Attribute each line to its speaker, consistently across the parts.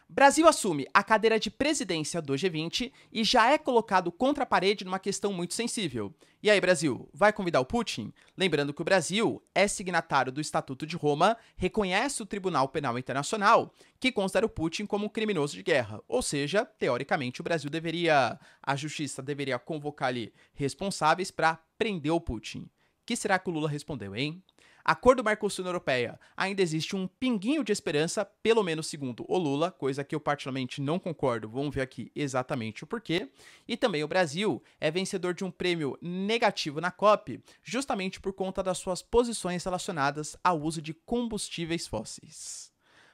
Speaker 1: Brasil assume a cadeira de presidência do G20 e já é colocado contra a parede numa questão muito sensível. E aí, Brasil, vai convidar o Putin? Lembrando que o Brasil é signatário do Estatuto de Roma, reconhece o Tribunal Penal Internacional, que considera o Putin como um criminoso de guerra. Ou seja, teoricamente, a justiça deveria convocar ali responsáveis para prender o Putin. O que será que o Lula respondeu, hein? Acordo Mercosul-União Europeia, ainda existe um pinguinho de esperança, pelo menos segundo o Lula, coisa que eu particularmente não concordo, vamos ver aqui exatamente o porquê. E também o Brasil é vencedor de um prêmio negativo na COP, justamente por conta das suas posições relacionadas ao uso de combustíveis fósseis.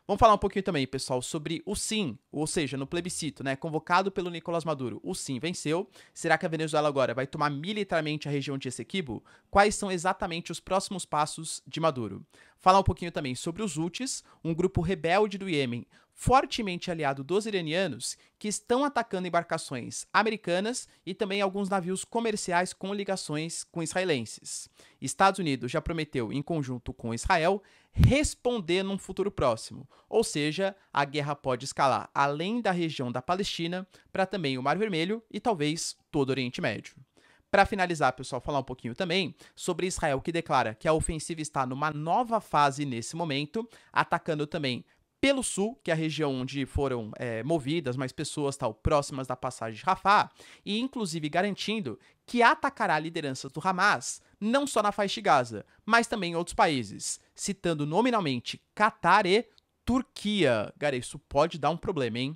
Speaker 1: Vamos falar um pouquinho também, pessoal, sobre o sim, ou seja, no plebiscito, né, convocado pelo Nicolás Maduro, o sim venceu. Será que a Venezuela agora vai tomar militarmente a região de Essequibo? Quais são exatamente os próximos passos de Maduro? Falar um pouquinho também sobre os Houthis, um grupo rebelde do Iêmen, fortemente aliado dos iranianos, que estão atacando embarcações americanas e também alguns navios comerciais com ligações com israelenses. Estados Unidos já prometeu, em conjunto com Israel, responder num futuro próximo, ou seja, a guerra pode escalar além da região da Palestina para também o Mar Vermelho e talvez todo o Oriente Médio. Para finalizar, pessoal, falar um pouquinho também sobre Israel, que declara que a ofensiva está numa nova fase nesse momento, atacando também pelo sul, que é a região onde foram movidas mais pessoas tal, próximas da passagem de Rafah, e inclusive garantindo que atacará lideranças do Hamas, não só na faixa de Gaza, mas também em outros países, citando nominalmente Catar e Turquia. Cara, isso pode dar um problema, hein?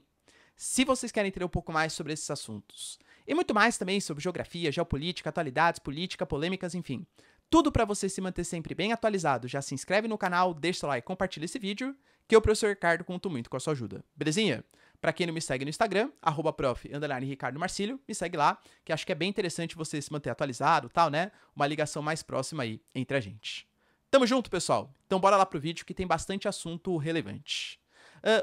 Speaker 1: Se vocês querem entender um pouco mais sobre esses assuntos, e muito mais também sobre geografia, geopolítica, atualidades, política, polêmicas, enfim, tudo para você se manter sempre bem atualizado, já se inscreve no canal, deixa seu like, compartilha esse vídeo, que eu, professor Ricardo, conto muito com a sua ajuda. Belezinha? Para quem não me segue no Instagram, @prof_Ricardo Marcílio, me segue lá, que acho que é bem interessante você se manter atualizado, tal, né? Uma ligação mais próxima aí entre a gente. Tamo junto, pessoal. Então bora lá pro vídeo que tem bastante assunto relevante.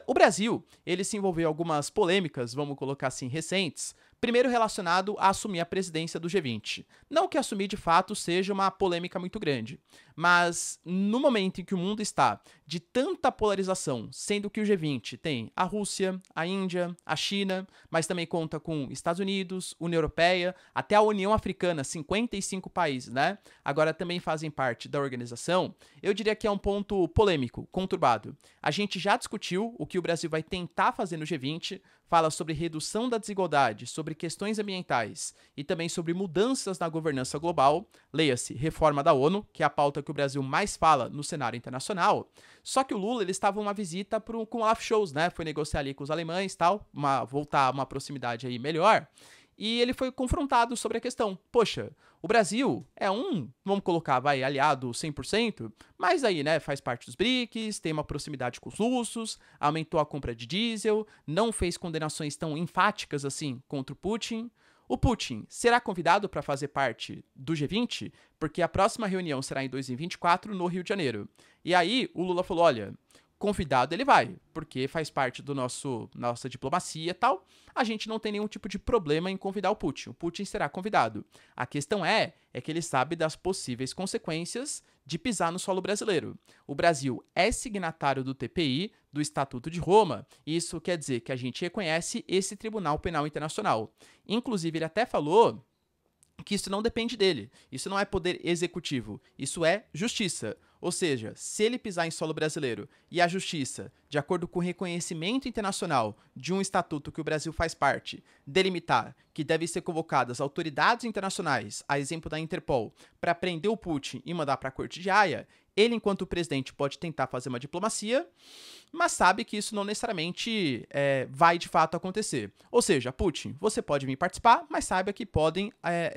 Speaker 1: O Brasil, ele se envolveu em algumas polêmicas, vamos colocar assim, recentes, primeiro relacionado a assumir a presidência do G20. Não que assumir de fato seja uma polêmica muito grande, mas no momento em que o mundo está de tanta polarização, sendo que o G20 tem a Rússia, a Índia, a China, mas também conta com Estados Unidos, União Europeia, até a União Africana, 55 países, né? Agora também fazem parte da organização, eu diria que é um ponto polêmico, conturbado. A gente já discutiu o que o Brasil vai tentar fazer no G20, fala sobre redução da desigualdade, sobre questões ambientais e também sobre mudanças na governança global, leia-se reforma da ONU, que é a pauta que o Brasil mais fala no cenário internacional. Só que o Lula, ele estava em uma visita com o Olaf Scholz, né? Foi negociar ali com os alemães, tal, voltar a uma proximidade aí melhor. E ele foi confrontado sobre a questão. Poxa, o Brasil é vamos colocar, aliado 100%, mas aí, né, faz parte dos BRICS, tem uma proximidade com os russos, aumentou a compra de diesel, não fez condenações tão enfáticas assim contra o Putin. O Putin será convidado para fazer parte do G20, porque a próxima reunião será em 2024 no Rio de Janeiro. E aí o Lula falou, olha, convidado ele vai, porque faz parte do nossa diplomacia e tal. A gente não tem nenhum tipo de problema em convidar o Putin será convidado. A questão é que ele sabe das possíveis consequências de pisar no solo brasileiro. O Brasil é signatário do TPI, do Estatuto de Roma, e isso quer dizer que a gente reconhece esse Tribunal Penal Internacional. Inclusive, ele até falou que isso não depende dele, isso não é poder executivo, isso é justiça. Ou seja, se ele pisar em solo brasileiro e a justiça, de acordo com o reconhecimento internacional de um estatuto que o Brasil faz parte, delimitar que devem ser convocadas autoridades internacionais, a exemplo da Interpol, para prender o Putin e mandar para a Corte de Haia, ele, enquanto presidente, pode tentar fazer uma diplomacia, mas sabe que isso não necessariamente vai de fato acontecer. Ou seja, Putin, você pode vir participar, mas saiba que podem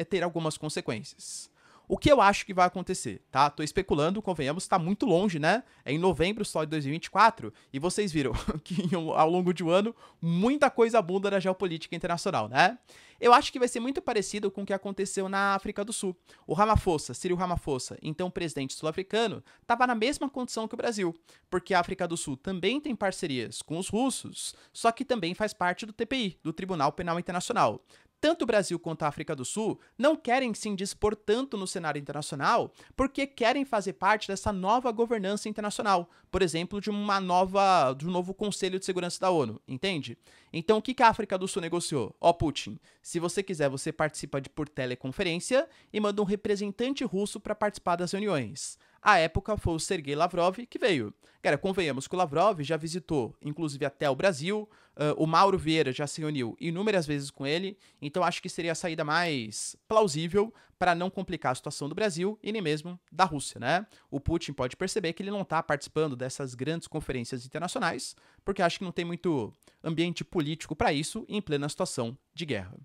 Speaker 1: ter algumas consequências. O que eu acho que vai acontecer, tá? Tô especulando, convenhamos, tá muito longe, né? É em novembro só de 2024, e vocês viram que ao longo de um ano, muita coisa abunda na geopolítica internacional, né? Eu acho que vai ser muito parecido com o que aconteceu na África do Sul. O Ramaphosa, Cyril Ramaphosa, então presidente sul-africano, estava na mesma condição que o Brasil, porque a África do Sul também tem parcerias com os russos, só que também faz parte do TPI, do Tribunal Penal Internacional. tanto o Brasil quanto a África do Sul não querem se indispor tanto no cenário internacional porque querem fazer parte dessa nova governança internacional, por exemplo, de um novo Conselho de Segurança da ONU, entende? Então, o que a África do Sul negociou? Ó, Putin, se você quiser, você participa por teleconferência e manda um representante russo para participar das reuniões. À época, foi o Sergei Lavrov que veio. Cara, convenhamos que o Lavrov já visitou, inclusive até o Brasil, o Mauro Vieira já se reuniu inúmeras vezes com ele, então acho que seria a saída mais plausível para não complicar a situação do Brasil e nem mesmo da Rússia, né? O Putin pode perceber que ele não está participando dessas grandes conferências internacionais, porque acho que não tem muito ambiente político para isso em plena situação de guerra.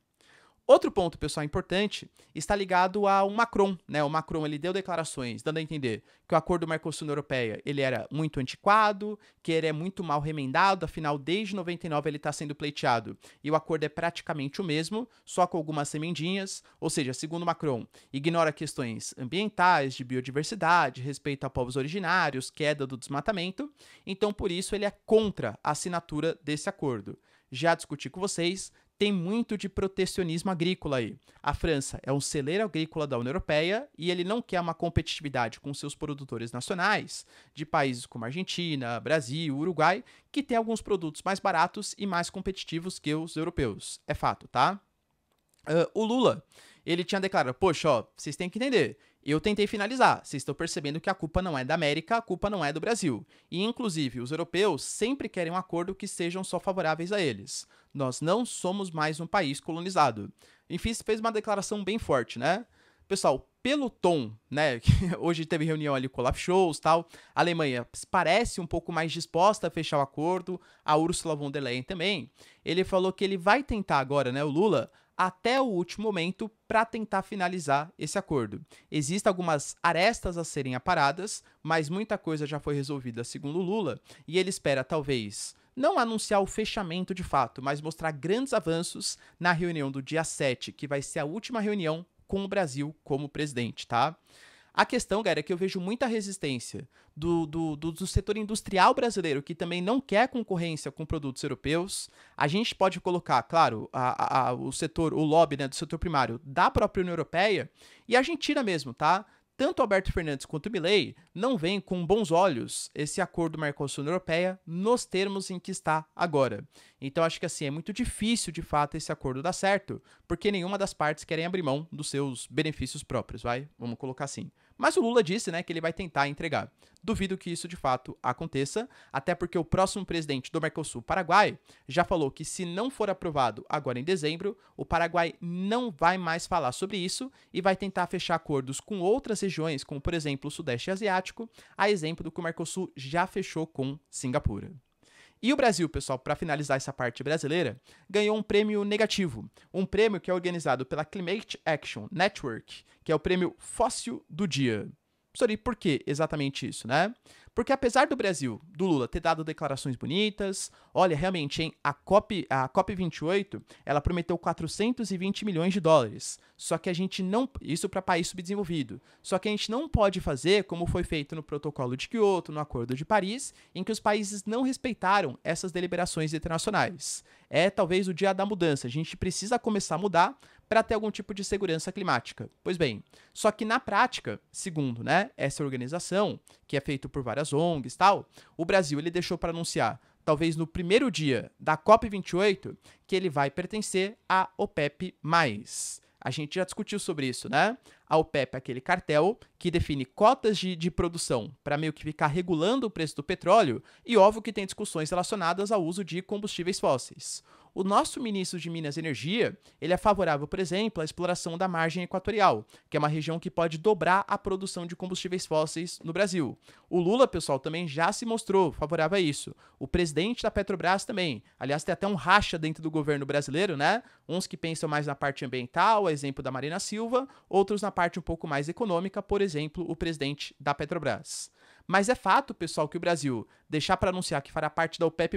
Speaker 1: Outro ponto, pessoal, importante está ligado ao Macron, né? O Macron ele deu declarações dando a entender que o acordo Mercosul-União Europeia ele era muito antiquado, que ele é muito mal remendado, afinal desde 99 ele está sendo pleiteado e o acordo é praticamente o mesmo, só com algumas emendinhas, ou seja, segundo Macron, ignora questões ambientais, de biodiversidade, respeito a povos originários, queda do desmatamento, então por isso ele é contra a assinatura desse acordo. Já discuti com vocês, tem muito de protecionismo agrícola aí. A França é um celeiro agrícola da União Europeia e ele não quer uma competitividade com seus produtores nacionais, de países como Argentina, Brasil, Uruguai, que tem alguns produtos mais baratos e mais competitivos que os europeus. É fato, tá? O Lula, ele tinha declarado, poxa, ó, vocês têm que entender, eu tentei finalizar, vocês estão percebendo que a culpa não é da América, a culpa não é do Brasil. E, inclusive, os europeus sempre querem um acordo que sejam só favoráveis a eles. Nós não somos mais um país colonizado. Enfim, fez uma declaração bem forte, né? Pessoal, pelo tom, né, hoje teve reunião ali com o Olaf Scholz e tal, a Alemanha parece um pouco mais disposta a fechar o acordo, a Ursula von der Leyen também. Ele falou que ele vai tentar agora, né, o Lula, até o último momento para tentar finalizar esse acordo. Existem algumas arestas a serem aparadas, mas muita coisa já foi resolvida segundo o Lula, e ele espera talvez não anunciar o fechamento de fato, mas mostrar grandes avanços na reunião do dia 7, que vai ser a última reunião com o Brasil como presidente, tá? A questão, galera, é que eu vejo muita resistência do setor industrial brasileiro, que também não quer concorrência com produtos europeus. A gente pode colocar, claro, o lobby, né, do setor primário da própria União Europeia e a Argentina mesmo, tá? Tanto Alberto Fernandes quanto o Milei não veem com bons olhos esse acordo Mercosul-União Europeia nos termos em que está agora. Então, acho que assim, é muito difícil, de fato, esse acordo dar certo, porque nenhuma das partes querem abrir mão dos seus benefícios próprios, vai? Vamos colocar assim. Mas o Lula disse, né, que ele vai tentar entregar. Duvido que isso, de fato, aconteça, até porque o próximo presidente do Mercosul, Paraguai, já falou que se não for aprovado agora em dezembro, o Paraguai não vai mais falar sobre isso e vai tentar fechar acordos com outras regiões, como, por exemplo, o Sudeste Asiático, a exemplo do que o Mercosul já fechou com Singapura. E o Brasil, pessoal, para finalizar essa parte brasileira, ganhou um prêmio negativo. Um prêmio que é organizado pela Climate Action Network, que é o prêmio Fóssil do Dia. Sorry, por que exatamente isso, né? Porque apesar do Brasil, do Lula, ter dado declarações bonitas, olha, realmente, hein, a COP28, ela prometeu 420 milhões de dólares. Só que a gente não... Isso para país subdesenvolvido. Só que a gente não pode fazer como foi feito no Protocolo de Quioto, no Acordo de Paris, em que os países não respeitaram essas deliberações internacionais. É talvez o dia da mudança. A gente precisa começar a mudar para ter algum tipo de segurança climática. Pois bem, só que na prática, segundo, né, essa organização, que é feito por várias ONGs e tal, o Brasil ele deixou para anunciar, talvez no primeiro dia da COP28, que ele vai pertencer à OPEP+. A gente já discutiu sobre isso, né? A OPEP é aquele cartel que define cotas de produção para meio que ficar regulando o preço do petróleo e óbvio que tem discussões relacionadas ao uso de combustíveis fósseis. O nosso ministro de Minas e Energia, ele é favorável, por exemplo, à exploração da margem equatorial, que é uma região que pode dobrar a produção de combustíveis fósseis no Brasil. O Lula, pessoal, também já se mostrou favorável a isso. O presidente da Petrobras também. Aliás, tem até um racha dentro do governo brasileiro, né? Uns que pensam mais na parte ambiental, a exemplo da Marina Silva, outros na parte um pouco mais econômica, por exemplo, o presidente da Petrobras. Mas é fato, pessoal, que o Brasil deixar para anunciar que fará parte da OPEP+,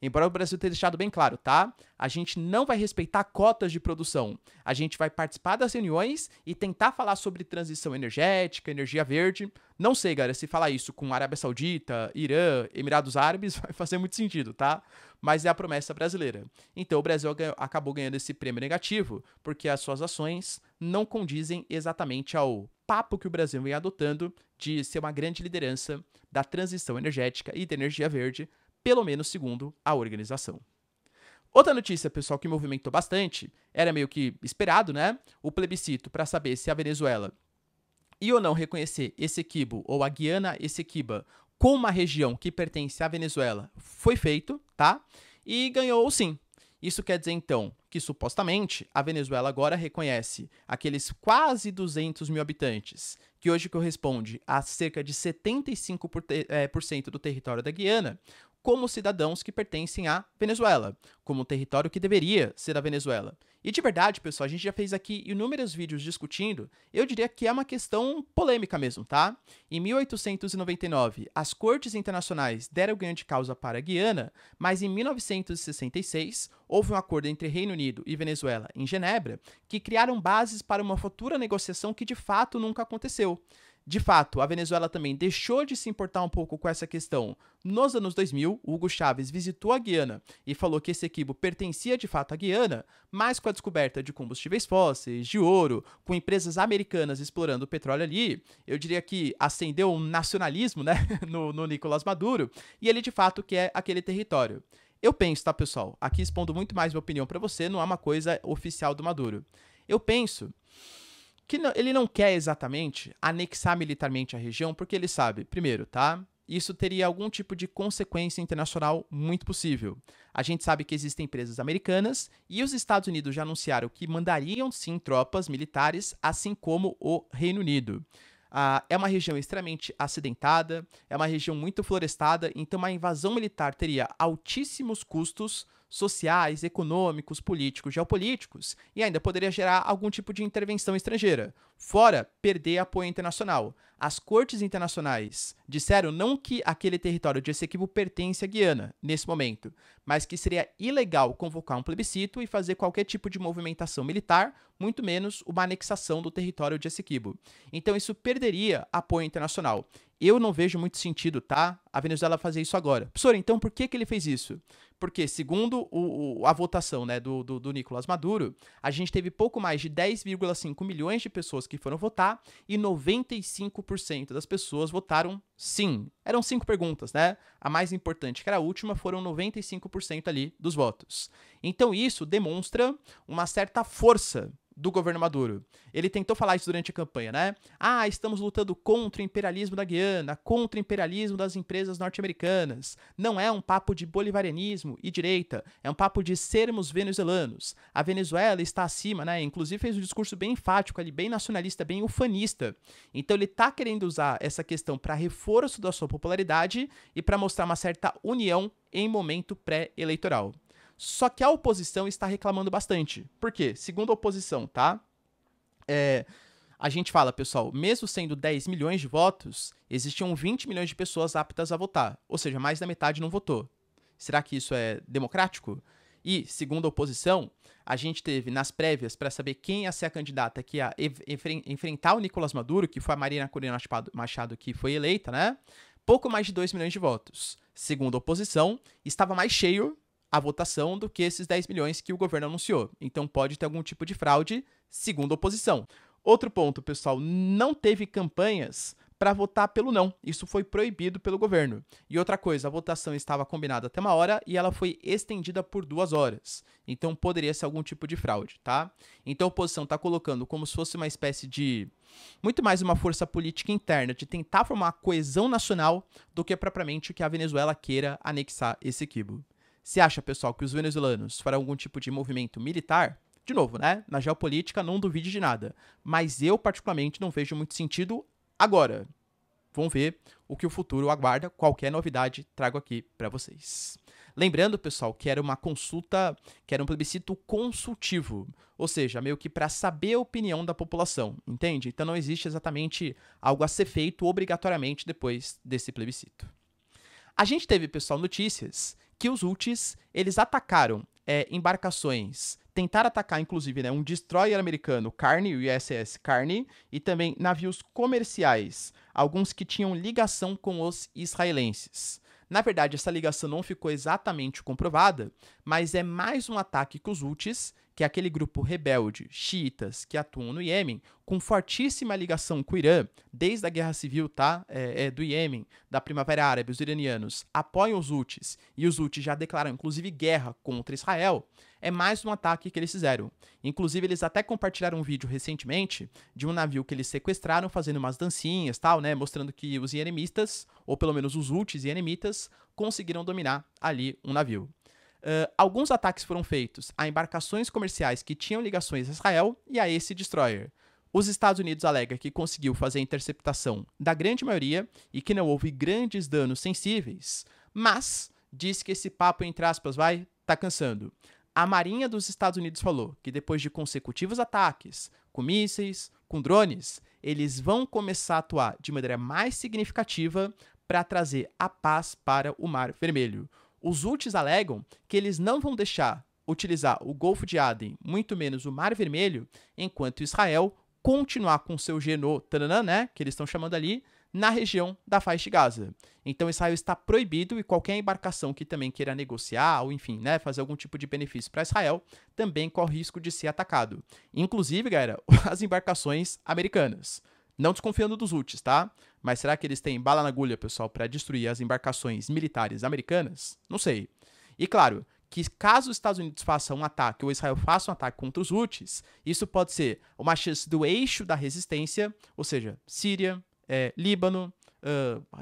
Speaker 1: embora o Brasil tenha deixado bem claro, tá? A gente não vai respeitar cotas de produção. A gente vai participar das reuniões e tentar falar sobre transição energética, energia verde. Não sei, galera, se falar isso com Arábia Saudita, Irã, Emirados Árabes, vai fazer muito sentido, tá? mas é a promessa brasileira. Então o Brasil acabou ganhando esse prêmio negativo porque as suas ações não condizem exatamente ao papo que o Brasil vem adotando de ser uma grande liderança da transição energética e da energia verde, pelo menos segundo a organização. Outra notícia, pessoal, que movimentou bastante, era meio que esperado, né? O plebiscito para saber se a Venezuela ia ou não reconhecer Essequibo ou a Guiana Essequiba como uma região que pertence à Venezuela foi feito, tá? E ganhou sim. Isso quer dizer, então, que supostamente a Venezuela agora reconhece aqueles quase 200 mil habitantes, que hoje corresponde a cerca de 75% do território da Guiana, como cidadãos que pertencem à Venezuela, como um território que deveria ser da Venezuela. E de verdade, pessoal, a gente já fez aqui inúmeros vídeos discutindo, eu diria que é uma questão polêmica mesmo, tá? Em 1899, as cortes internacionais deram ganho de causa para a Guiana, mas em 1966, houve um acordo entre Reino Unido e Venezuela em Genebra, que criaram bases para uma futura negociação que de fato nunca aconteceu. De fato, a Venezuela também deixou de se importar um pouco com essa questão. Nos anos 2000, Hugo Chávez visitou a Guiana e falou que Essequibo pertencia de fato à Guiana, mas com a descoberta de combustíveis fósseis, de ouro, com empresas americanas explorando o petróleo ali, eu diria que acendeu um nacionalismo, né, no Nicolás Maduro, e ele de fato quer aquele território. Eu penso, tá, pessoal? Aqui expondo muito mais minha opinião para você, não é uma coisa oficial do Maduro. Eu penso que ele não quer exatamente anexar militarmente a região, porque ele sabe, primeiro, tá? Isso teria algum tipo de consequência internacional muito possível. A gente sabe que existem empresas americanas e os Estados Unidos já anunciaram que mandariam sim tropas militares, assim como o Reino Unido. É uma região extremamente acidentada, é uma região muito florestada, então uma invasão militar teria altíssimos custos sociais, econômicos, políticos, geopolíticos, e ainda poderia gerar algum tipo de intervenção estrangeira, fora perder apoio internacional. As cortes internacionais disseram não que aquele território de Essequibo pertence à Guiana, nesse momento, mas que seria ilegal convocar um plebiscito e fazer qualquer tipo de movimentação militar, muito menos uma anexação do território de Essequibo. Então isso perderia apoio internacional. Eu não vejo muito sentido, tá? A Venezuela fazer isso agora. Professor, então por que ele fez isso? Porque, segundo a votação, né, do Nicolás Maduro, a gente teve pouco mais de 10,5 milhões de pessoas que foram votar e 95% das pessoas votaram sim. Eram 5 perguntas, né? A mais importante, que era a última, foram 95% ali dos votos. Então isso demonstra uma certa força do governo Maduro. Ele tentou falar isso durante a campanha, né? Estamos lutando contra o imperialismo da Guiana, contra o imperialismo das empresas norte-americanas. Não é um papo de bolivarianismo e direita, é um papo de sermos venezuelanos. A Venezuela está acima, né? Inclusive fez um discurso bem enfático ali, bem nacionalista, bem ufanista. Então ele tá querendo usar essa questão para reforço da sua popularidade e para mostrar uma certa união em momento pré-eleitoral. Só que a oposição está reclamando bastante. Por quê? Segundo a oposição, tá? A gente fala, pessoal, mesmo sendo 10 milhões de votos, existiam 20 milhões de pessoas aptas a votar. Ou seja, mais da metade não votou. Será que isso é democrático? E, segundo a oposição, a gente teve nas prévias para saber quem ia ser a candidata que ia enfrentar o Nicolás Maduro, que foi a Marina Corina Machado, que foi eleita, né? Pouco mais de 2 milhões de votos. Segundo a oposição, estava mais cheio a votação do que esses 10 milhões que o governo anunciou. Então pode ter algum tipo de fraude, segundo a oposição. Outro ponto, pessoal, não teve campanhas para votar pelo não. Isso foi proibido pelo governo. E outra coisa, a votação estava combinada até 1 hora e ela foi estendida por 2 horas. Então poderia ser algum tipo de fraude, tá? Então a oposição está colocando como se fosse uma espécie de muito mais uma força política interna de tentar formar uma coesão nacional do que propriamente o que a Venezuela queira anexar Essequibo. Você acha, pessoal, que os venezuelanos farão algum tipo de movimento militar? De novo, né? Na geopolítica, não duvide de nada. Mas eu, particularmente, não vejo muito sentido agora. Vamos ver o que o futuro aguarda. Qualquer novidade, trago aqui para vocês. Lembrando, pessoal, que era uma consulta, que era um plebiscito consultivo. Ou seja, meio que para saber a opinião da população, entende? Então não existe exatamente algo a ser feito obrigatoriamente depois desse plebiscito. A gente teve, pessoal, notícias que os Houthis, eles atacaram embarcações, tentaram atacar, inclusive, né, um destroyer americano, Carney, o USS Carney, e também navios comerciais, alguns que tinham ligação com os israelenses. Na verdade, essa ligação não ficou exatamente comprovada, mas é mais um ataque que os Houthis, que é aquele grupo rebelde xiitas que atuam no Iêmen, com fortíssima ligação com o Irã, desde a guerra civil do Iêmen, da Primavera Árabe, os iranianos apoiam os Houthis, e os Houthis já declararam, inclusive, guerra contra Israel, é mais um ataque que eles fizeram. Inclusive, eles até compartilharam um vídeo recentemente de um navio que eles sequestraram, fazendo umas dancinhas, tal, né, mostrando que os iememistas, ou pelo menos os Houthis iememistas, conseguiram dominar ali um navio. Alguns ataques foram feitos a embarcações comerciais que tinham ligações a Israel e a esse destroyer. Os Estados Unidos alega que conseguiu fazer a interceptação da grande maioria e que não houve grandes danos sensíveis, mas diz que esse papo, entre aspas, tá cansando. A Marinha dos Estados Unidos falou que depois de consecutivos ataques com mísseis, com drones, eles vão começar a atuar de maneira mais significativa para trazer a paz para o Mar Vermelho. Os Houthis alegam que eles não vão deixar utilizar o Golfo de Aden, muito menos o Mar Vermelho, enquanto Israel continuar com seu Genô, né, que eles estão chamando ali, na região da faixa de Gaza. Então Israel está proibido e qualquer embarcação que também queira negociar ou, enfim, né, fazer algum tipo de benefício para Israel também corre risco de ser atacado. Inclusive, galera, as embarcações americanas. Não desconfiando dos Houthis, tá? Mas será que eles têm bala na agulha, pessoal, para destruir as embarcações militares americanas? Não sei. E claro, que caso os Estados Unidos façam um ataque ou Israel faça um ataque contra os Houthis, isso pode ser uma chance do eixo da resistência, ou seja, Síria, Líbano,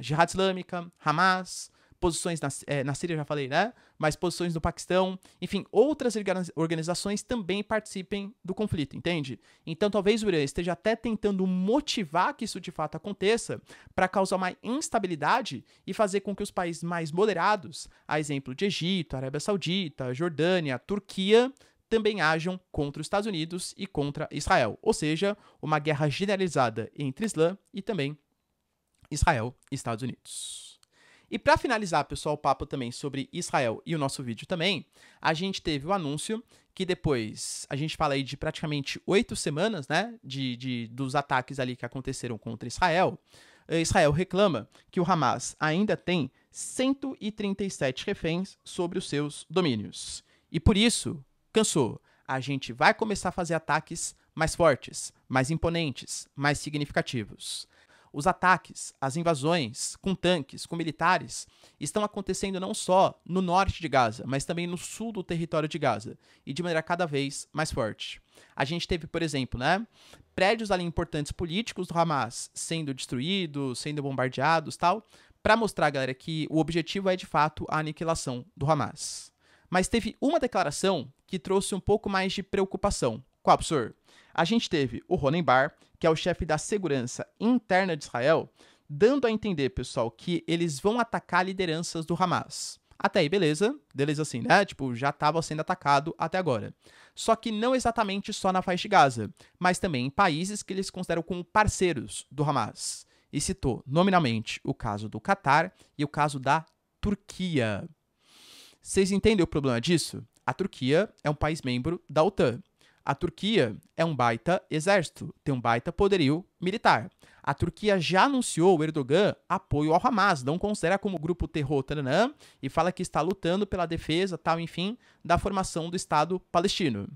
Speaker 1: Jihad Islâmica, Hamas, posições na Síria, já falei, né? Mas posições no Paquistão, enfim, outras organizações também participem do conflito, entende? Então talvez o Irã esteja até tentando motivar que isso de fato aconteça para causar uma instabilidade e fazer com que os países mais moderados, a exemplo de Egito, Arábia Saudita, Jordânia, Turquia, também ajam contra os Estados Unidos e contra Israel. Ou seja, uma guerra generalizada entre Islã e também Israel e Estados Unidos. E para finalizar, pessoal, o papo também sobre Israel e o nosso vídeo também, a gente teve o anúncio que depois, a gente fala aí de praticamente 8 semanas, né, dos ataques ali que aconteceram contra Israel, Israel reclama que o Hamas ainda tem 137 reféns sobre os seus domínios. E por isso, cansou. A gente vai começar a fazer ataques mais fortes, mais imponentes, mais significativos. Os ataques, as invasões com tanques, com militares, estão acontecendo não só no norte de Gaza, mas também no sul do território de Gaza, e de maneira cada vez mais forte. A gente teve, por exemplo, né, prédios ali importantes políticos do Hamas sendo destruídos, sendo bombardeados, tal, para mostrar, galera, que o objetivo é, de fato, a aniquilação do Hamas. Mas teve uma declaração que trouxe um pouco mais de preocupação. Qual, professor? A gente teve o Ronen Bar, que é o chefe da segurança interna de Israel, dando a entender, pessoal, que eles vão atacar lideranças do Hamas. Até aí, beleza assim, né? Tipo, já estava sendo atacado até agora. Só que não exatamente só na faixa de Gaza, mas também em países que eles consideram como parceiros do Hamas. E citou nominalmente o caso do Catar e o caso da Turquia. Vocês entendem o problema disso? A Turquia é um país membro da OTAN. A Turquia é um baita exército, tem um baita poderio militar. A Turquia já anunciou, o Erdogan, apoio ao Hamas, não considera como grupo terror, e fala que está lutando pela defesa, tal, enfim, da formação do Estado palestino.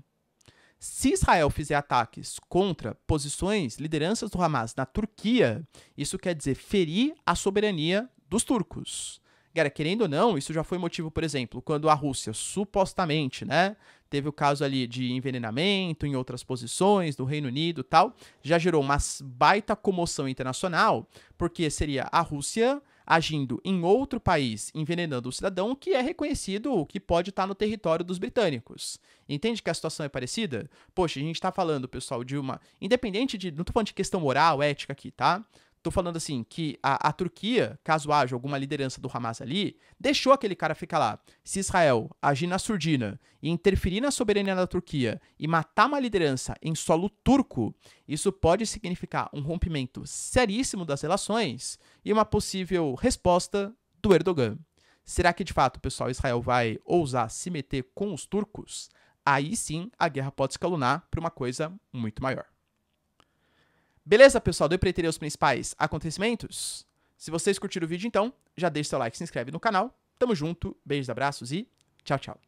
Speaker 1: Se Israel fizer ataques contra posições, lideranças do Hamas na Turquia, isso quer dizer ferir a soberania dos turcos. Cara, querendo ou não, isso já foi motivo, por exemplo, quando a Rússia supostamente, né, teve o caso ali de envenenamento em outras posições do Reino Unido e tal, já gerou uma baita comoção internacional, porque seria a Rússia agindo em outro país, envenenando o cidadão que é reconhecido, que pode estar no território dos britânicos. Entende que a situação é parecida? Poxa, a gente está falando, pessoal, de uma... Independente de... Não estou falando de questão moral, ética aqui, tá? Tô falando assim, que a Turquia, caso haja alguma liderança do Hamas ali, deixou aquele cara ficar lá. Se Israel agir na surdina e interferir na soberania da Turquia e matar uma liderança em solo turco, isso pode significar um rompimento seríssimo das relações e uma possível resposta do Erdogan. Será que, de fato, o pessoal Israel vai ousar se meter com os turcos? Aí sim, a guerra pode escalonar para uma coisa muito maior. Beleza, pessoal? Deu para entender os principais acontecimentos? Se vocês curtiram o vídeo, então, já deixa seu like, se inscreve no canal. Tamo junto, beijos, abraços e tchau, tchau.